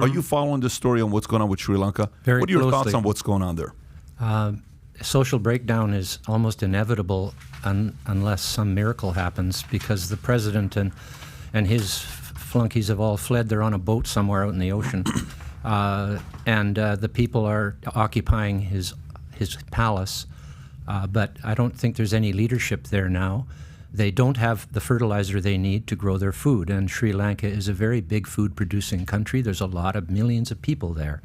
Are you following the story on what's going on with Sri Lanka? Very What are your closely. thoughts on what's going on there? Social breakdown is almost inevitable unless some miracle happens, because the president and his flunkies have all fled. They're on a boat somewhere out in the ocean. And the people are occupying his palace. But I don't think there's any leadership there now. They don't have the fertilizer they need to grow their food. And Sri Lanka is a very big food-producing country. There's a lot of millions of people there.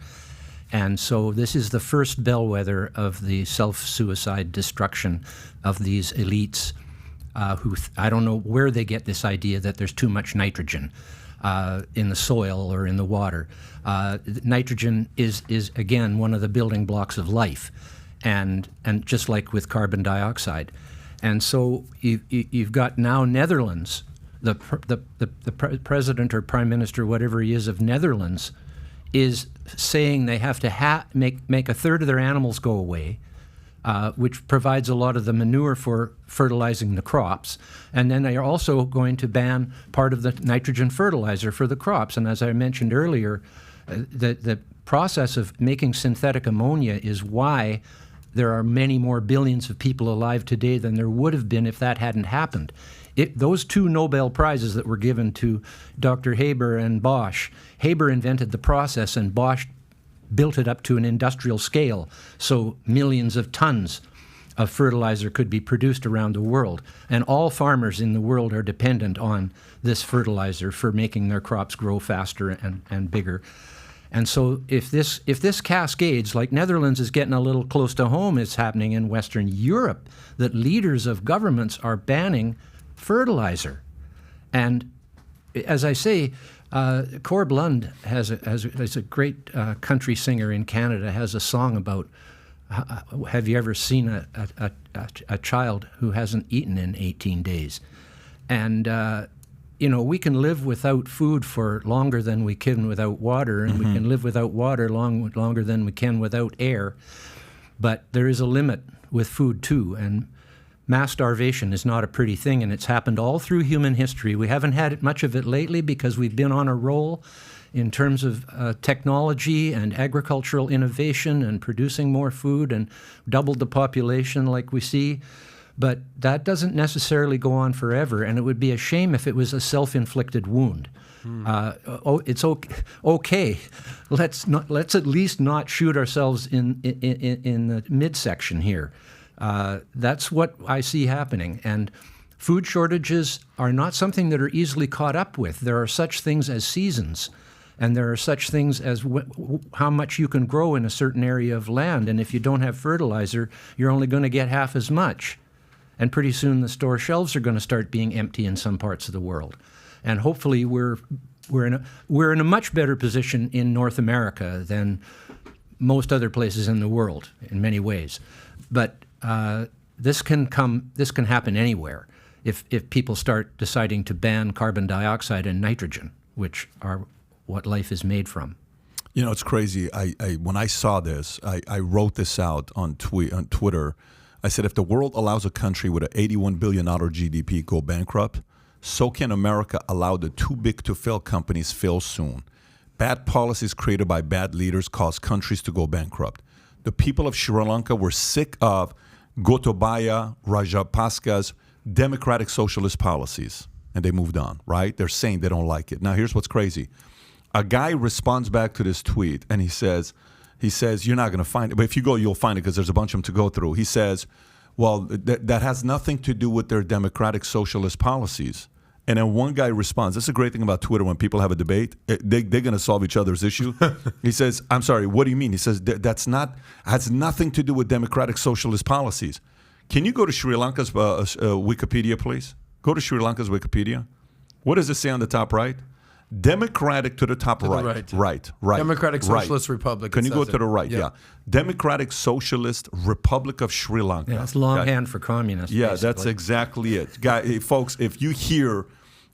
And so this is the first bellwether of the self-suicide destruction of these elites who, I don't know where they get this idea that there's too much nitrogen in the soil or in the water. Nitrogen is again, one of the building blocks of life, and just like with carbon dioxide. And so you've got now Netherlands, the president or prime minister, whatever he is, of Netherlands, is saying they have to make a third of their animals go away, which provides a lot of the manure for fertilizing the crops. And then they are also going to ban part of the nitrogen fertilizer for the crops. And as I mentioned earlier, the process of making synthetic ammonia is why there are many more billions of people alive today than there would have been if that hadn't happened. Those two Nobel Prizes that were given to Dr. Haber and Bosch, Haber invented the process and Bosch built it up to an industrial scale, so millions of tons of fertilizer could be produced around the world. And all farmers in the world are dependent on this fertilizer for making their crops grow faster and bigger. And so if this cascades, like Netherlands is getting a little close to home, it's happening in Western Europe, that leaders of governments are banning fertilizer. And as I say, Corb Lund is a great country singer in Canada, has a song about, have you ever seen a child who hasn't eaten in 18 days? And we can live without food for longer than we can without water, and we can live without water longer than we can without air. But there is a limit with food too, and mass starvation is not a pretty thing, and it's happened all through human history. We haven't had much of it lately because we've been on a roll in terms of technology and agricultural innovation and producing more food and doubled the population like we see. But that doesn't necessarily go on forever, and it would be a shame if it was a self-inflicted wound. It's okay. Let's at least not shoot ourselves in the midsection here. That's what I see happening. And food shortages are not something that are easily caught up with. There are such things as seasons, and there are such things as how much you can grow in a certain area of land. And if you don't have fertilizer, you're only going to get half as much. And pretty soon the store shelves are going to start being empty in some parts of the world. And hopefully we're in a much better position in North America than most other places in the world in many ways. But this can happen anywhere if people start deciding to ban carbon dioxide and nitrogen, which are what life is made from. You know, it's crazy. When I saw this, I wrote this out on Twitter. I said, if the world allows a country with an $81 billion GDP go bankrupt, so can America allow the too-big-to-fail companies fail soon. Bad policies created by bad leaders cause countries to go bankrupt. The people of Sri Lanka were sick of Gotabaya Rajapaksa's democratic socialist policies, and they moved on, right? They're saying they don't like it. Now, here's what's crazy. A guy responds back to this tweet, and he says, you're not going to find it. But if you go, you'll find it because there's a bunch of them to go through. He says, well, that has nothing to do with their democratic socialist policies. And then one guy responds. This is a great thing about Twitter when people have a debate. They're going to solve each other's issue. He says, I'm sorry, what do you mean? He says, has nothing to do with democratic socialist policies. Can you go to Sri Lanka's Wikipedia, please? Go to Sri Lanka's Wikipedia. What does it say on the top right? Democratic to the top right. Right. Democratic Socialist Republic. Can you go to the right? Yeah. Democratic Socialist Republic of Sri Lanka. Yeah, that's longhand for communist. Yeah, basically. That's exactly it. Folks, if you hear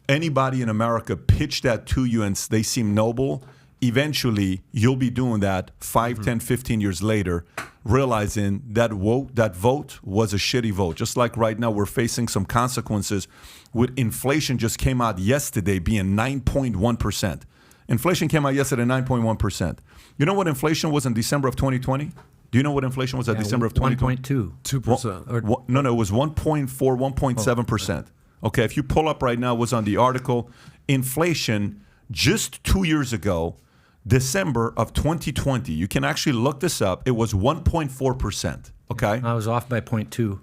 anybody in America pitch that to you and they seem noble, eventually you'll be doing that 5, 10, 15 years later, realizing that vote was a shitty vote. Just like right now we're facing some consequences with inflation just came out yesterday being 9.1%. Inflation came out yesterday, 9.1%. You know what inflation was in December of 2020? Do you know what inflation was at December of 2020? 2%. No, it was 1.4, 1.7%. Okay, if you pull up right now, it was on the article. Inflation just 2 years ago, December of 2020, you can actually look this up, it was 1.4%. Okay? I was off by 0.2.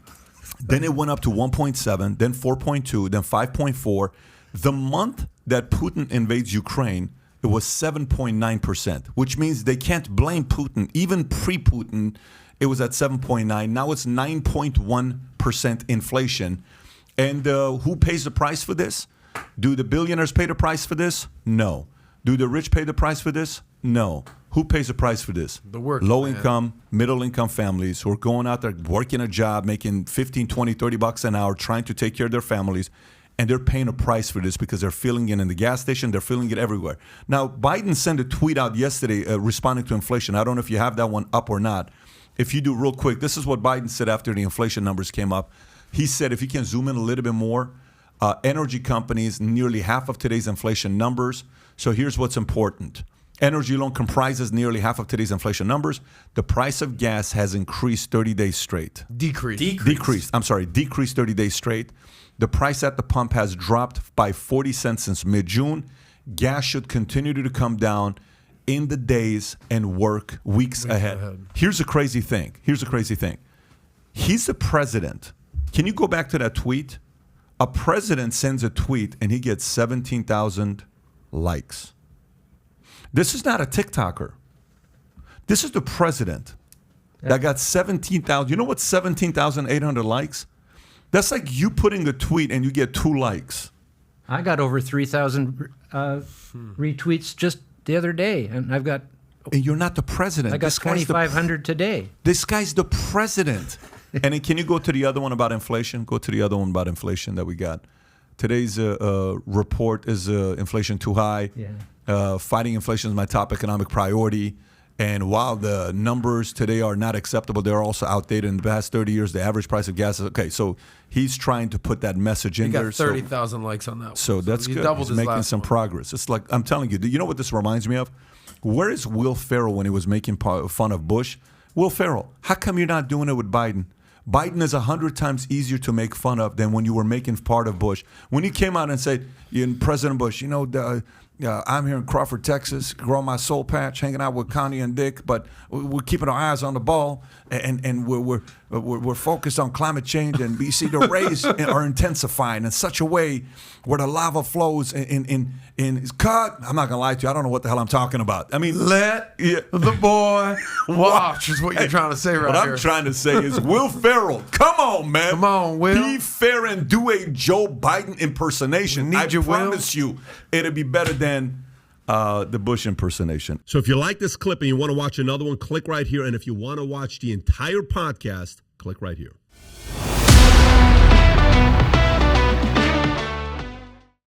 Then it went up to 1.7, then 4.2, then 5.4. The month that Putin invades Ukraine, it was 7.9%, which means they can't blame Putin. Even pre-Putin, it was at 7.9. Now it's 9.1% inflation. And who pays the price for this? Do the billionaires pay the price for this? No. Do the rich pay the price for this? No. Who pays the price for this? The working low man. income, middle income families who are going out there working a job, making 15, 20, 30 bucks an hour, trying to take care of their families. And they're paying a price for this because they're feeling it in the gas station. They're feeling it everywhere. Now, Biden sent a tweet out yesterday responding to inflation. I don't know if you have that one up or not. If you do, real quick, this is what Biden said after the inflation numbers came up. He said, if you can zoom in a little bit more, energy companies, nearly half of today's inflation numbers. So here's what's important. Energy alone comprises nearly half of today's inflation numbers. The price of gas has increased 30 days straight. Decreased 30 days straight. The price at the pump has dropped by 40 cents since mid-June. Gas should continue to come down in the days and weeks ahead. Here's the crazy thing. He's the president. Can you go back to that tweet? A president sends a tweet and he gets 17,000 likes. This is not a TikToker. This is the president that got 17,000. You know what 17,800 likes? That's like you putting a tweet and you get 2 likes. I got over 3,000 retweets just the other day, and I've got. And you're not the president. I got 2,500 today. This guy's the president. And then can you go to the other one about inflation? Go to the other one about inflation that we got. Today's report is inflation too high. Yeah. Fighting inflation is my top economic priority. And while the numbers today are not acceptable, they're also outdated. In the past 30 years, the average price of gas is okay. So he's trying to put that message in there. He got 30,000 likes on that one. So that's good. He's making some progress. It's like, I'm telling you, you know what this reminds me of? Where is Will Ferrell when he was making fun of Bush? Will Ferrell, how come you're not doing it with Biden? Biden is 100 times easier to make fun of than when you were making part of Bush. When you came out and said, President Bush, I'm here in Crawford, Texas, growing my soul patch, hanging out with Connie and Dick, but we're keeping our eyes on the ball, and we're focused on climate change, and we see the rays are intensifying in such a way where the lava flows in cut. I'm not gonna lie to you, I don't know what the hell I'm talking about. I mean, let the boy watch is what you're trying to say right here. What I'm trying to say is, Will Ferrell, come on, man. Come on, Will. Be fair and do a Joe Biden impersonation. I promise you, it'll be better than the Bush impersonation. So if you like this clip and you want to watch another one, click right here. And if you want to watch the entire podcast, click right here.